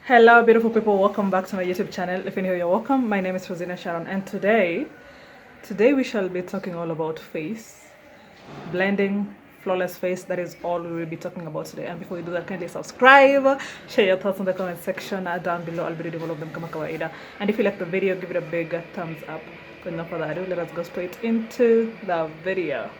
Hello beautiful people, welcome back to my YouTube channel. If you're new, you're welcome. My name is Rosina Sharon, and today we shall be talking all about face blending, flawless face. That is all we will be talking about today. And before we do that, kindly subscribe, share your thoughts in the comment section down below. I'll be reading all of them kama kawaida. And if you like the video, give it a big thumbs up. With no further ado, let us go straight into the video.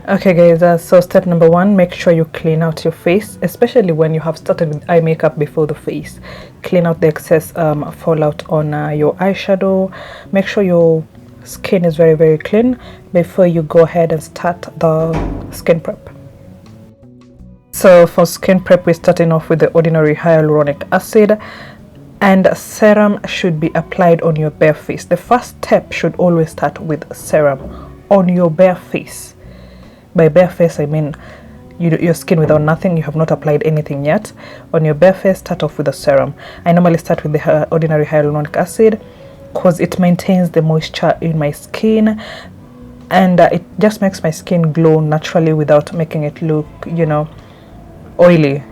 Okay guys, so step number one, make sure you clean out your face, especially when you have started with eye makeup before the face. Clean out the excess fallout on your eyeshadow. Make sure your skin is very clean before you go ahead and start the skin prep. So for skin prep, we're starting off with the ordinary hyaluronic acid, and serum should be applied on your bare face. The first step should always start with serum on your bare face. By bare face, I mean your skin without nothing. You have not applied anything yet. On your bare face, start off with a serum. I normally start with the ordinary hyaluronic acid because it maintains the moisture in my skin, and it just makes my skin glow naturally without making it look, oily.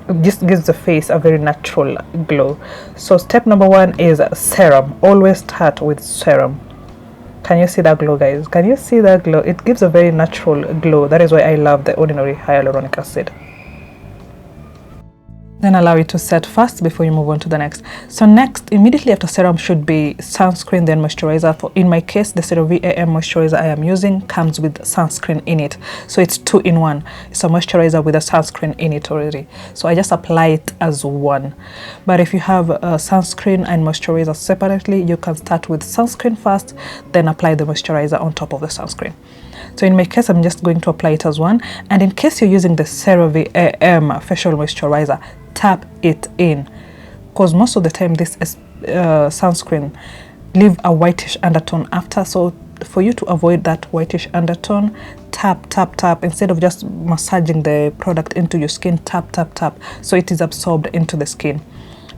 It just gives the face a very natural glow. So step number one is serum. Always start with serum. Can you see that glow, guys? Can you see that glow? It gives a very natural glow. That is why I love the ordinary hyaluronic acid. Then allow it to set first before you move on to the next. So next, immediately after serum should be sunscreen, then moisturizer. In my case, the Cerave AM moisturizer I am using comes with sunscreen in it. So it's 2-in-1. It's a moisturizer with a sunscreen in it already. So I just apply it as one. But if you have sunscreen and moisturizer separately, you can start with sunscreen first, then apply the moisturizer on top of the sunscreen. So in my case, I'm just going to apply it as one. And in case you're using the Cerave AM facial moisturizer, tap it in, because most of the time this sunscreen leave a whitish undertone after. So for you to avoid that whitish undertone, tap instead of just massaging the product into your skin. Tap so it is absorbed into the skin.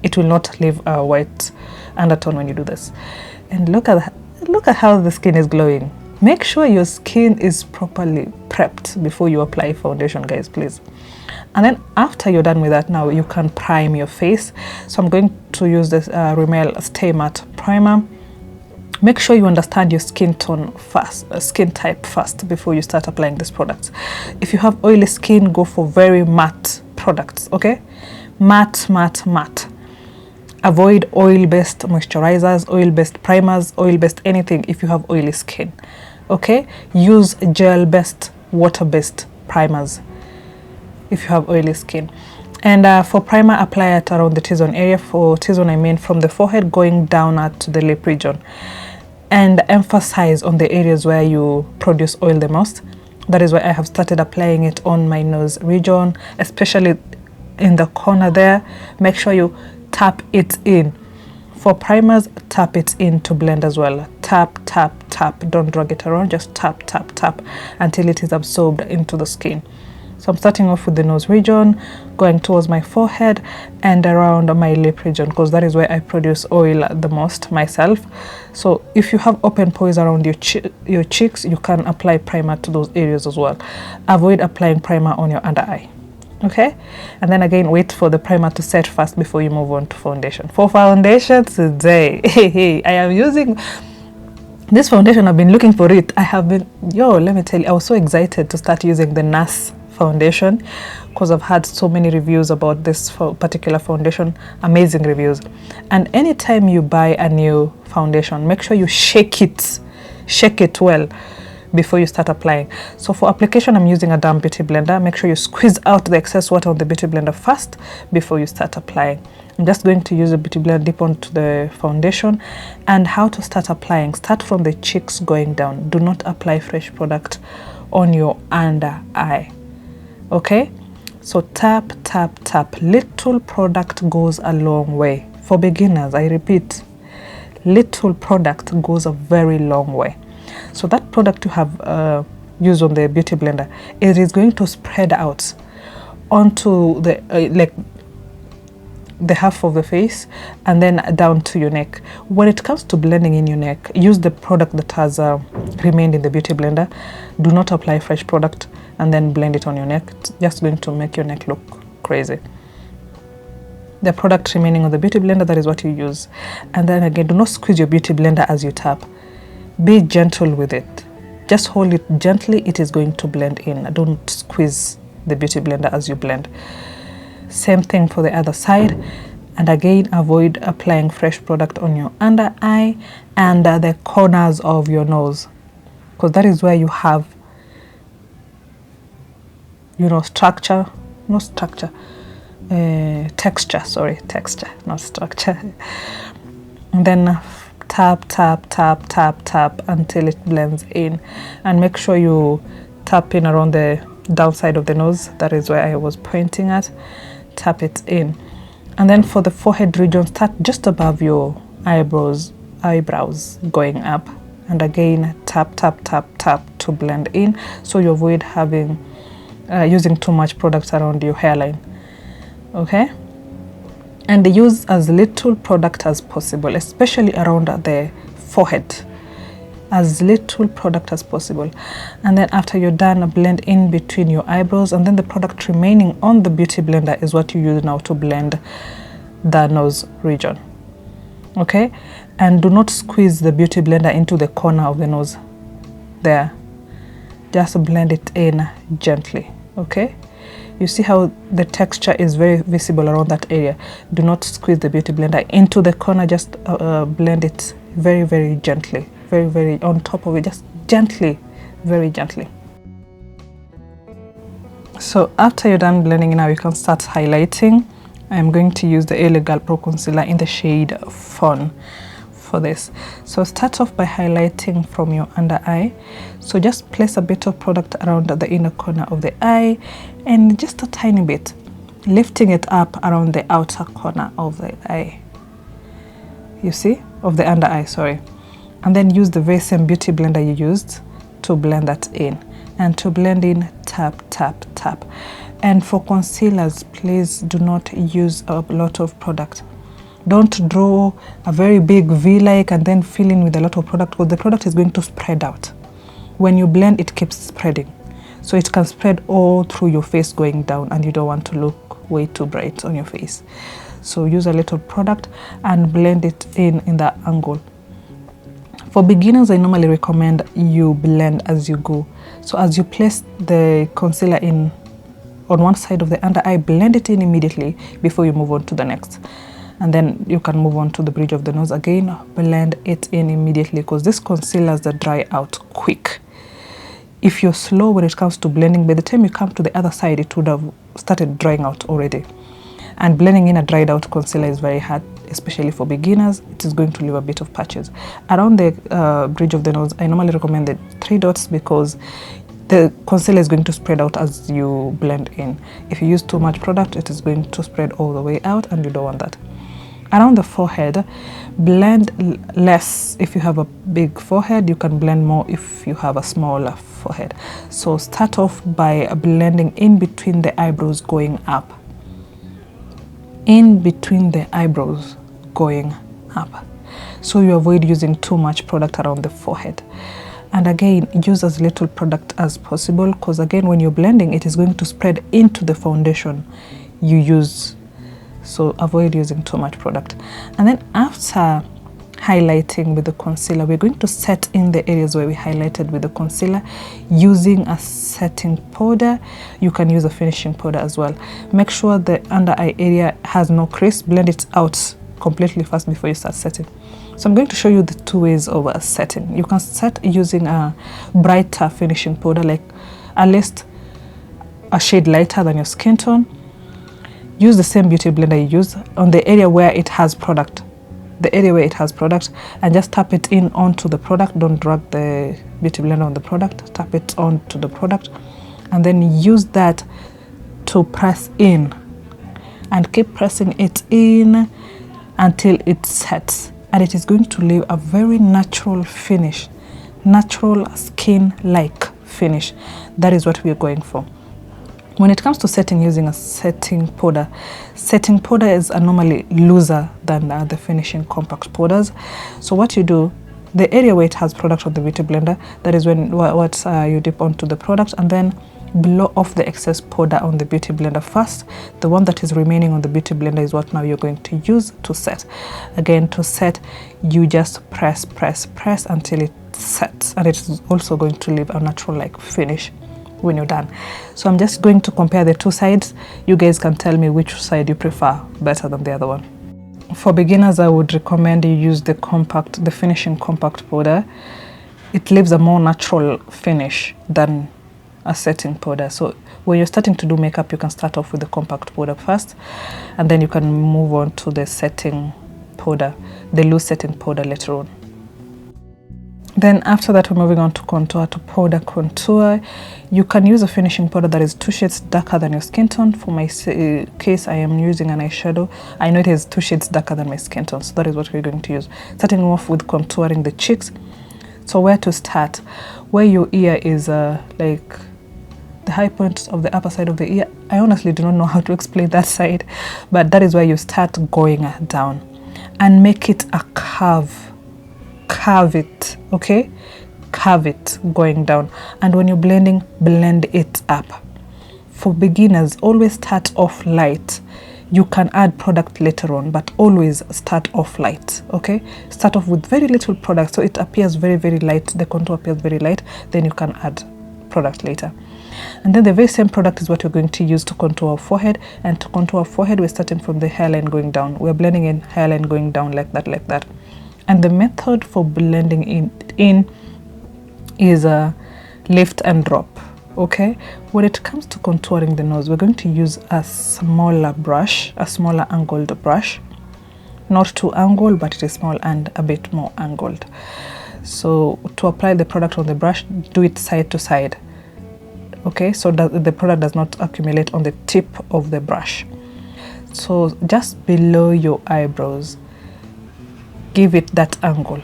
It will not leave a white undertone when you do this. And look at how the skin is glowing. Make sure your skin is properly prepped before you apply foundation, guys, please. And then after you're done with that, now you can prime your face. So I'm going to use this Rimmel Stay Matte Primer. Make sure you understand your skin tone first, skin type first before you start applying this product. If you have oily skin, go for very matte products, okay? Matte. Avoid oil-based moisturizers, oil-based primers, oil-based anything if you have oily skin, okay? Use gel-based, water-based primers if you have oily skin. And for primer, apply it around the T-zone area. For T-zone, I mean from the forehead going down to the lip region. And emphasize on the areas where you produce oil the most. That is why I have started applying it on my nose region, especially in the corner there. Make sure you tap it in. For primers, tap it in to blend as well. Tap. Don't drag it around, just tap until it is absorbed into the skin. So I'm starting off with the nose region, going towards my forehead and around my lip region, because that is where I produce oil the most myself. So if you have open pores around your cheeks, you can apply primer to those areas as well. Avoid applying primer on your under eye. Okay, and then again, wait for the primer to set first before you move on to foundation. For foundation today, I am using this foundation. I've been looking for it. Let me tell you, I was so excited to start using the Nars foundation because I've had so many reviews about this particular foundation, amazing reviews. And anytime you buy a new foundation, make sure you shake it well before you start applying. So for application, I'm using a damp beauty blender. Make sure you squeeze out the excess water on the beauty blender first before you start applying. I'm just going to use a beauty blender dip onto the foundation. And how to start applying: start from the cheeks going down. Do not apply fresh product on your under eye, okay? So tap. Little product goes a long way. For beginners, I repeat, little product goes a very long way. So that product you have used on the beauty blender, it is going to spread out onto the the half of the face and then down to your neck. When it comes to blending in your neck, use the product that has remained in the beauty blender. Do not apply fresh product and then blend it on your neck. It's just going to make your neck look crazy. the product remaining on the beauty blender, that is what you use. And then again, do not squeeze your beauty blender as you tap. Be gentle with it. Just hold it gently, it is going to blend in. Don't squeeze the beauty blender as you blend. Same thing for the other side. And again, avoid applying fresh product on your under eye and the corners of your nose, because that is where you have, you know, texture, sorry, texture, not structure. And then tap, tap, tap, tap, tap until it blends in. And make sure you tap in around the downside of the nose. That is where I was pointing at. Tap it in. And then for the forehead region, start just above your eyebrows going up. And again, tap, tap, tap, tap to blend in, so you avoid having using too much product around your hairline. Okay, and use as little product as possible, especially around the forehead. As little product as possible. And then after you're done, blend in between your eyebrows, and then the product remaining on the beauty blender is what you use now to blend the nose region. Okay, and do not squeeze the beauty blender into the corner of the nose there. Just blend it in gently. Okay, you see how the texture is very visible around that area. Do not squeeze the beauty blender into the corner. Just blend it very, very gently, very, very on top of it, just gently, very gently. So after you're done blending, now you can start highlighting. I'm going to use the LA Girl Pro Concealer in the shade Fawn for this. So start off by highlighting from your under eye. So just place a bit of product around the inner corner of the eye, and just a tiny bit, lifting it up around the outer corner of the eye. You see, of the under eye, sorry. And then use the very same beauty blender you used to blend that in. And to blend in, tap, tap, tap. And for concealers, please do not use a lot of product. Don't draw a very big V-like and then fill in with a lot of product, because the product is going to spread out. When you blend, it keeps spreading. So it can spread all through your face going down, and you don't want to look way too bright on your face. So use a little product and blend it in that angle. For beginners, I normally recommend you blend as you go. So as you place the concealer in on one side of the under eye, blend it in immediately before you move on to the next. And then you can move on to the bridge of the nose again, blend it in immediately, because this concealers that dry out quick. If you're slow when it comes to blending, by the time you come to the other side, it would have started drying out already. And blending in a dried out concealer is very hard, especially for beginners. It is going to leave a bit of patches. Around the bridge of the nose, I normally recommend the 3 dots, because the concealer is going to spread out as you blend in. If you use too much product, it is going to spread all the way out, and you don't want that. Around the forehead, blend less. If you have a big forehead, you can blend more if you have a smaller forehead. So start off by blending in between the eyebrows going up. In between the eyebrows going up. So you avoid using too much product around the forehead. And again, use as little product as possible, because again, when you're blending, it is going to spread into the foundation you use. So avoid using too much product. And then after highlighting with the concealer, we're going to set in the areas where we highlighted with the concealer using a setting powder. You can use a finishing powder as well. Make sure the under eye area has no crease. Blend it out completely first before you start setting. So I'm going to show you the 2 ways of setting. You can set using a brighter finishing powder, like at least a shade lighter than your skin tone. Use the same beauty blender you use on the area where it has product. The area where it has product, and just tap it in onto the product. Don't drag the beauty blender on the product. Tap it onto the product, and then use that to press in, and keep pressing it in until it sets. And it is going to leave a very natural finish, natural skin-like finish. That is what we are going for. When it comes to setting using a setting powder is normally looser than the finishing compact powders. So what you do, the area where it has product on the beauty blender, that is when you dip onto the product, and then blow off the excess powder on the beauty blender first. The one that is remaining on the beauty blender is what now you're going to use to set. Again, to set, you just press until it sets, and it's also going to leave a natural like finish when you're done. So I'm just going to compare the two sides. You guys can tell me which side you prefer better than the other one. For beginners, I would recommend you use the finishing compact powder. It leaves a more natural finish than a setting powder. So when you're starting to do makeup, you can start off with the compact powder first, and then you can move on to the setting powder, the loose setting powder later on. Then after that, we're moving on to contour, to powder contour. You can use a finishing powder that is 2 shades darker than your skin tone. For my case, I am using an eyeshadow. I know it is 2 shades darker than my skin tone, so that is what we're going to use. Starting off with contouring the cheeks. So where to start? Where your ear is like the high point of the upper side of the ear. I honestly do not know how to explain that side, but that is where you start going down, and make it a curve. Curve it, okay? Curve it going down, and when you're blending, blend it up. For beginners, always start off light. You can add product later on, but always start off light, okay? Start off with very little product so it appears very light, the contour appears very light, then you can add product later. And then the very same product is what we're going to use to contour our forehead. And to contour our forehead, we're starting from the hairline going down. We're blending in hairline going down like that. And the method for blending in is a lift and drop, okay? When it comes to contouring the nose, we're going to use a smaller brush, a smaller angled brush. Not too angled, but it is small and a bit more angled. So to apply the product on the brush, do it side to side, okay? So that the product does not accumulate on the tip of the brush. So just below your eyebrows, give it that angle.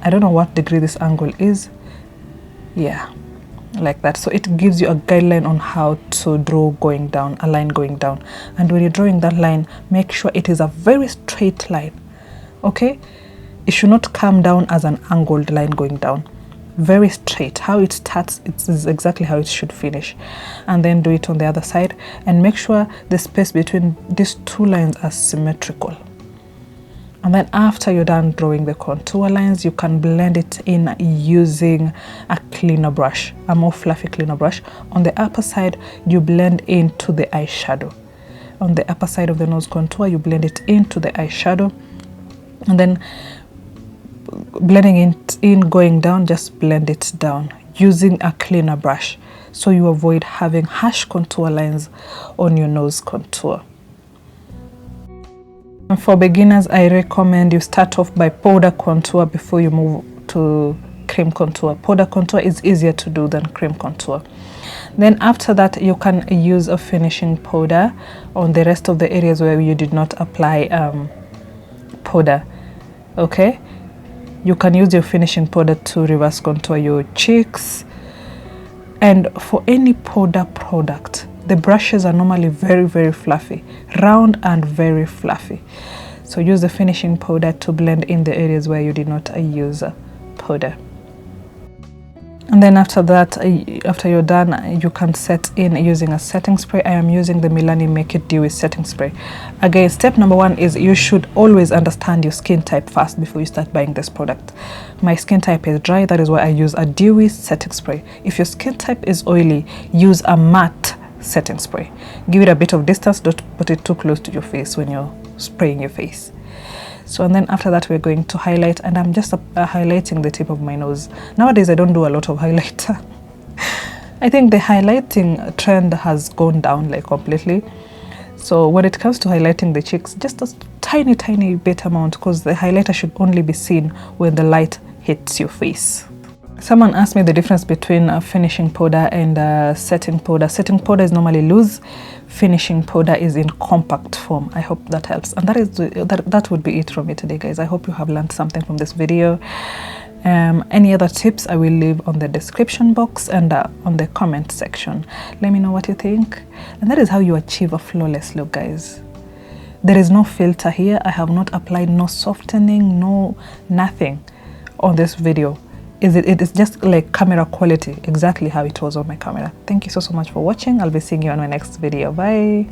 I don't know what degree this angle is. Yeah, like that. So it gives you a guideline on how to draw going down, a line going down. And when you're drawing that line, make sure it is a very straight line, okay? It should not come down as an angled line going down. Very straight. How it starts, it is exactly how it should finish. And then do it on the other side, and make sure the space between these two lines are symmetrical. And then after you're done drawing the contour lines, you can blend it in using a cleaner brush, a more fluffy cleaner brush. On the upper side, you blend into the eyeshadow. On the upper side of the nose contour, you blend it into the eyeshadow. And then blending it in going down, just blend it down using a cleaner brush, so you avoid having harsh contour lines on your nose contour. And for beginners, I recommend you start off by powder contour before you move to cream contour. Powder contour is easier to do than cream contour. Then after that, you can use a finishing powder on the rest of the areas where you did not apply powder, okay? You can use your finishing powder to reverse contour your cheeks. And for any powder product, the brushes are normally very fluffy, round and very fluffy. So use the finishing powder to blend in the areas where you did not use powder. And then after that, after you're done, you can set in using a setting spray. I am using the Milani Make It Dewy setting spray. Again, step number 1 is you should always understand your skin type first before you start buying this product. My skin type is dry, that is why I use a dewy setting spray. If your skin type is oily, use a matte setting spray. Give it a bit of distance, don't put it too close to your face when you're spraying your face. So, and then after that, we're going to highlight, and I'm just highlighting the tip of my nose. Nowadays, I don't do a lot of highlighter. I think the highlighting trend has gone down like completely. So when it comes to highlighting the cheeks, just a tiny bit amount, because the highlighter should only be seen when the light hits your face. Someone asked me the difference between a finishing powder and a setting powder. Setting powder is normally loose. Finishing powder is in compact form. I hope that helps. And that would be it from me today, guys. I hope you have learned something from this video. Any other tips I will leave on the description box and on the comment section. Let me know what you think. And that is how you achieve a flawless look, guys. There is no filter here. I have not applied no softening, no nothing on this video. it is just like camera quality, exactly how it was on my camera. Thank you so much for watching. I'll be seeing you on my next video. Bye.